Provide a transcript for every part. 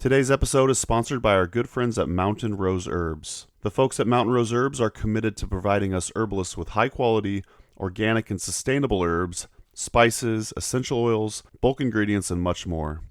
Today's episode is sponsored by our good friends at Mountain Rose Herbs. The folks at Mountain Rose Herbs are committed to providing us herbalists with high-quality, organic, and sustainable herbs, spices, essential oils, bulk ingredients, and much more.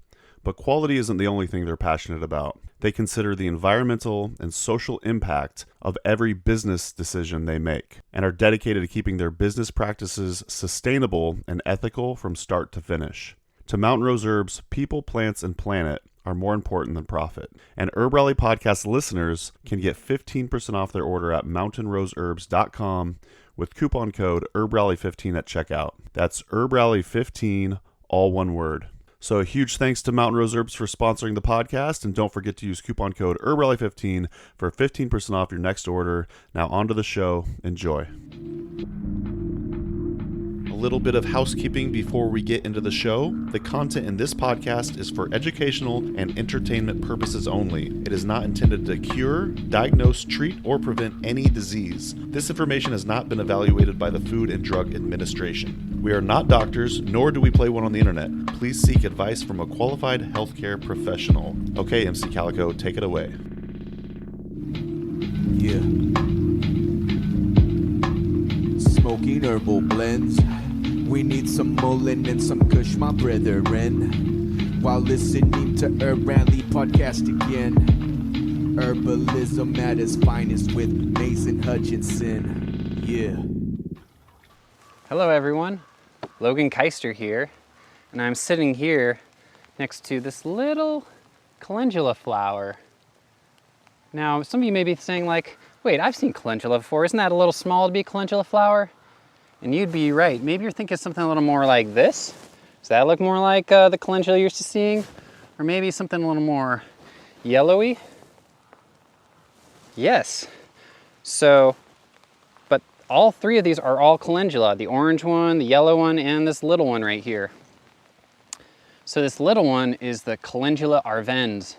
But quality isn't the only thing they're passionate about. They consider the environmental and social impact of every business decision they make, and are dedicated to keeping their business practices sustainable and ethical from start to finish. To Mountain Rose Herbs, people, plants, and planet are more important than profit. And HerbRally podcast listeners can get 15% off their order at mountainroseherbs.com with coupon code HerbRally15 at checkout. That's HerbRally15, all one word. So a huge thanks to Mountain Rose Herbs for sponsoring the podcast, and don't forget to use coupon code HerbRally15 for 15% off your next order. Now on to the show. Enjoy. A little bit of housekeeping before we get into the show. The content in this podcast is for educational and entertainment purposes only. It is not intended to cure, diagnose, treat, or prevent any disease. This information has not been evaluated by the Food and Drug Administration. We are not doctors, nor do we play one on the internet. Please seek advice from a qualified healthcare professional. Okay, MC Calico, take it away. Yeah. Smoking herbal blends. We need some Mullen and some Kush, my brethren. While listening to HerbRally podcast again. Herbalism at its finest with Mason Hutchinson. Yeah. Hello everyone, Logan Keister here, and I'm sitting here next to this little calendula flower. Now, some of you may be saying like, wait, I've seen calendula before, isn't that a little small to be a calendula flower? And you'd be right. Maybe you're thinking something a little more like this. Does that look more like the calendula you're used to seeing? Or maybe something a little more yellowy? Yes. So, but all three of these are all calendula. The orange one, the yellow one, and this little one right here. So this little one is the Calendula arvensis.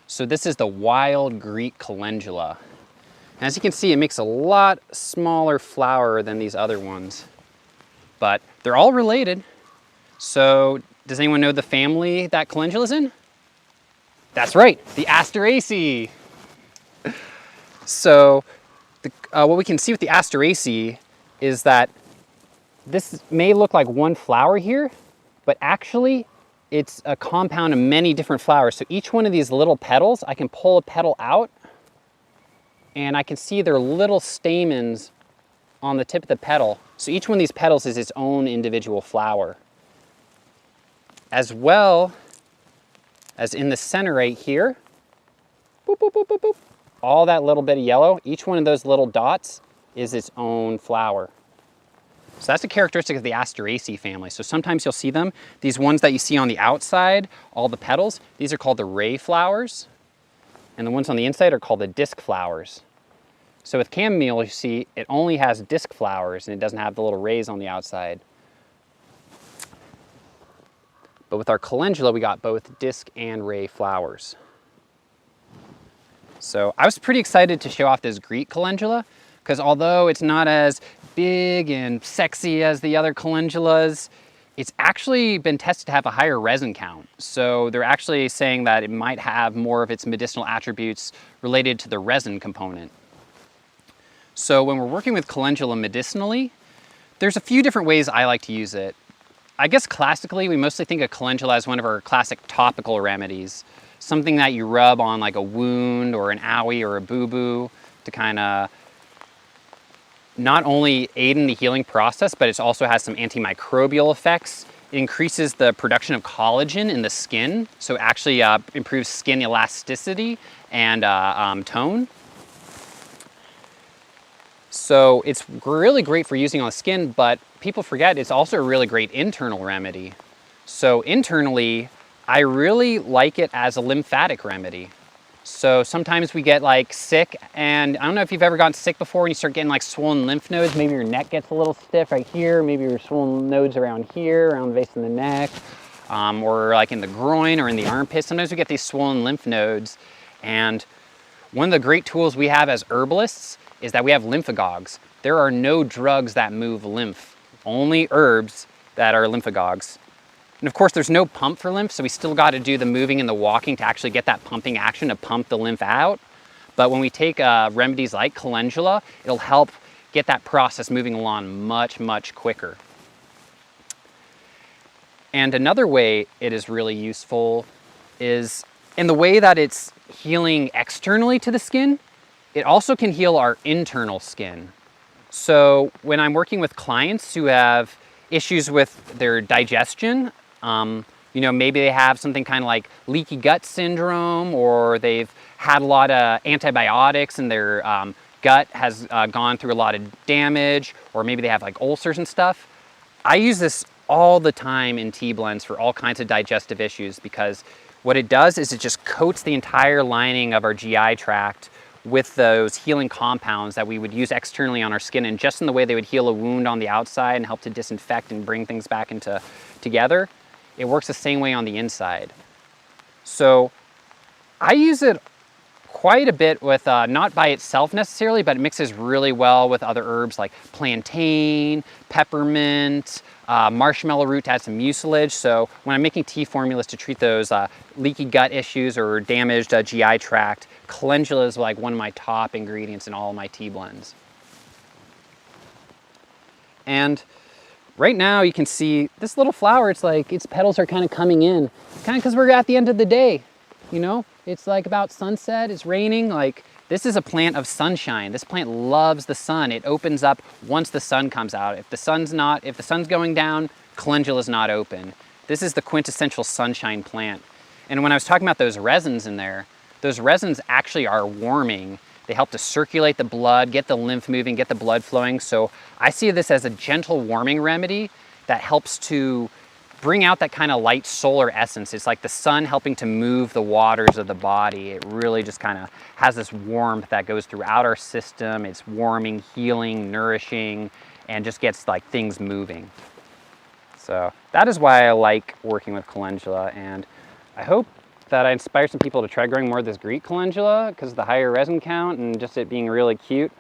So this is the wild Greek calendula. As you can see, it makes a lot smaller flower than these other ones, but they're all related. So does anyone know the family that calendula is in? That's right, the Asteraceae. So what we can see with the Asteraceae is that this may look like one flower here, but actually it's a compound of many different flowers. So each one of these little petals, I can pull a petal out and I can see their little stamens on the tip of the petal. So each one of these petals is its own individual flower. As well as in the center right here, boop, boop, boop, boop, boop, all that little bit of yellow, each one of those little dots is its own flower. So that's a characteristic of the Asteraceae family. So sometimes you'll see them. These ones that you see on the outside, all the petals, these are called the ray flowers. And the ones on the inside are called the disc flowers. So with chamomile, you see, it only has disc flowers and it doesn't have the little rays on the outside. But with our calendula, we got both disc and ray flowers. So I was pretty excited to show off this Greek calendula, because although it's not as big and sexy as the other calendulas, it's actually been tested to have a higher resin count. So they're actually saying that it might have more of its medicinal attributes related to the resin component. So when we're working with calendula medicinally, there's a few different ways I like to use it. I guess classically, we mostly think of calendula as one of our classic topical remedies, something that you rub on like a wound or an owie or a boo-boo to kind of not only aid in the healing process, but it also has some antimicrobial effects. It increases the production of collagen in the skin, so it actually improves skin elasticity and tone. So it's really great for using on the skin, but people forget it's also a really great internal remedy. So internally, I really like it as a lymphatic remedy. So sometimes we get like sick, and I don't know if you've ever gotten sick before and you start getting like swollen lymph nodes. Maybe your neck gets a little stiff right here, maybe your swollen nodes around here, around the base of the neck, or like in the groin or in the armpit. Sometimes we get these swollen lymph nodes, and one of the great tools we have as herbalists is that we have lymphagogues. There are no drugs that move lymph, only herbs that are lymphagogues. And of course, there's no pump for lymph, so we still got to do the moving and the walking to actually get that pumping action to pump the lymph out. But when we take remedies like calendula, it'll help get that process moving along much, much quicker. And another way it is really useful is in the way that it's healing externally to the skin, it also can heal our internal skin. So when I'm working with clients who have issues with their digestion, you know, maybe they have something kind of like leaky gut syndrome, or they've had a lot of antibiotics and their gut has gone through a lot of damage, or maybe they have like ulcers and stuff. I use this all the time in tea blends for all kinds of digestive issues, because what it does is it just coats the entire lining of our GI tract with those healing compounds that we would use externally on our skin, and just in the way they would heal a wound on the outside and help to disinfect and bring things back together, it works the same way on the inside. So I use it quite a bit with, not by itself necessarily, but it mixes really well with other herbs like plantain, peppermint, marshmallow root to add some mucilage. So when I'm making tea formulas to treat those leaky gut issues or damaged GI tract, calendula is like one of my top ingredients in all of my tea blends. And right now you can see this little flower, it's like its petals are kind of coming in. It's kind of because we're at the end of the day, you know? It's like about sunset, it's raining. Like, this is a plant of sunshine. This plant loves the sun. It opens up once the sun comes out. If the sun's going down, calendula is not open. This is the quintessential sunshine plant. And when I was talking about those resins in there, those resins actually are warming. They help to circulate the blood, get the lymph moving, get the blood flowing. So I see this as a gentle warming remedy that helps to bring out that kind of light solar essence. It's like the sun helping to move the waters of the body. It really just kind of has this warmth that goes throughout our system. It's warming, healing, nourishing, and just gets like things moving. So that is why I like working with calendula, and I hope that I inspire some people to try growing more of this Greek calendula because of the higher resin count and just it being really cute.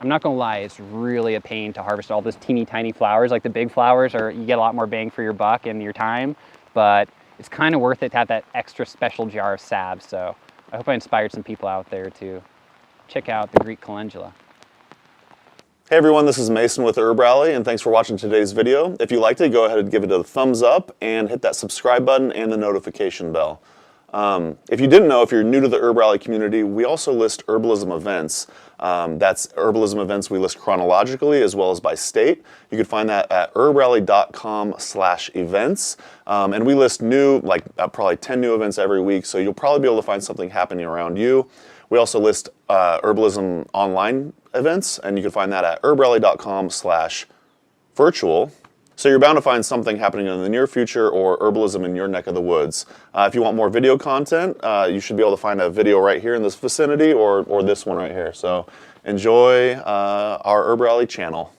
I'm not gonna lie, it's really a pain to harvest all those teeny tiny flowers. Like the big flowers, you get a lot more bang for your buck and your time, but it's kind of worth it to have that extra special jar of salve. So I hope I inspired some people out there to check out the Greek calendula. Hey everyone, this is Mason with HerbRally, and thanks for watching today's video. If you liked it, go ahead and give it a thumbs up and hit that subscribe button and the notification bell. If you didn't know, if you're new to the HerbRally community, we also list herbalism events. That's herbalism events we list chronologically as well as by state. You can find that at herbrally.com/events. And we list new, probably 10 new events every week, so you'll probably be able to find something happening around you. We also list herbalism online events, and you can find that at herbrally.com/virtual. So you're bound to find something happening in the near future or herbalism in your neck of the woods. If you want more video content, you should be able to find a video right here in this vicinity or this one right here. So enjoy our HerbRally channel.